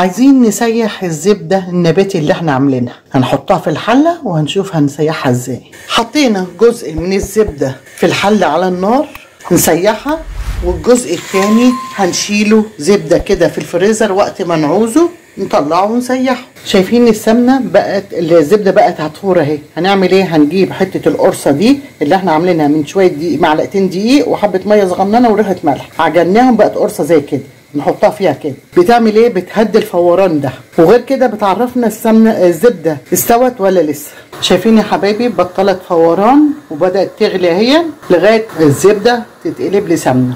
عايزين نسيح الزبدة النباتي اللي احنا عاملينها، هنحطها في الحلة وهنشوف هنسيحها ازاي. حطينا جزء من الزبدة في الحلة على النار نسيحها، والجزء الثاني هنشيله زبدة كده في الفريزر وقت ما نعوزه نطلعه ونسيحه. شايفين السمنة بقت، الزبدة بقت هتفور اهي. هنعمل ايه؟ هنجيب حتة القرصة دي اللي احنا عاملينها من شوية دقيق، معلقتين دقيق وحبة مية صغننة وريحة ملح، عجناهم بقت قرصة زي كده، نحطها فيها كده. بتعمل ايه؟ بتهدي الفوران ده، وغير كده بتعرفنا الزبده استوت ولا لسه. شايفين يا حبايبي بطلت فوران وبدات تغلي اهي لغايه الزبده تتقلب لسمنه.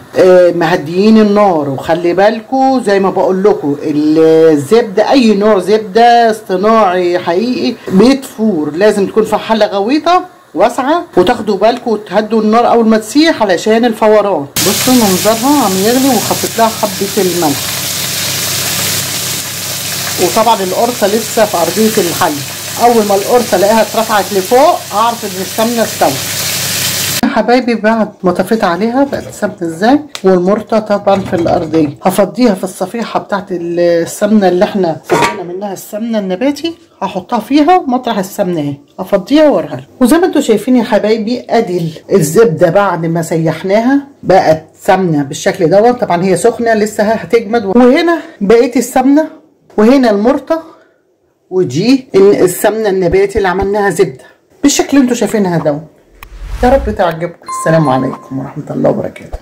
مهديين النار، وخلي بالكم زي ما بقول لكم الزبده اي نوع زبده اصطناعي حقيقي بتفور، لازم تكون في حله غويطه واسعه، وتاخدوا بالكم وتهدوا النار اول ما تسيح علشان الفوران. بصوا منظرها عم يغلي، وحطيت لها حبه الملح، وطبعا القرصه لسه في ارضيه الحله. اول ما القرصه الاقيها اترفعت لفوق اعرف ان السمنه استوت. يا حبايبي بعد ما طفيت عليها بقت سمنه ازاي، والمرطه طبعا في الارضيه. هفضيها في الصفيحه بتاعت السمنه اللي احنا فضينا منها السمنه النباتي، هحطها فيها مطرح السمنه اهي، افضيها واوريها لكم. وزي ما انتم شايفين يا حبايبي ادي الزبده بعد ما سيحناها بقت سمنه بالشكل دوت. طبعا هي سخنه لسه هتجمد، وهنا بقيه السمنه، وهنا المرطه، ودي السمنه النباتي اللي عملناها زبده بالشكل اللي انتم شايفينها دوت. يا رب تعجبكم. السلام عليكم ورحمه الله وبركاته.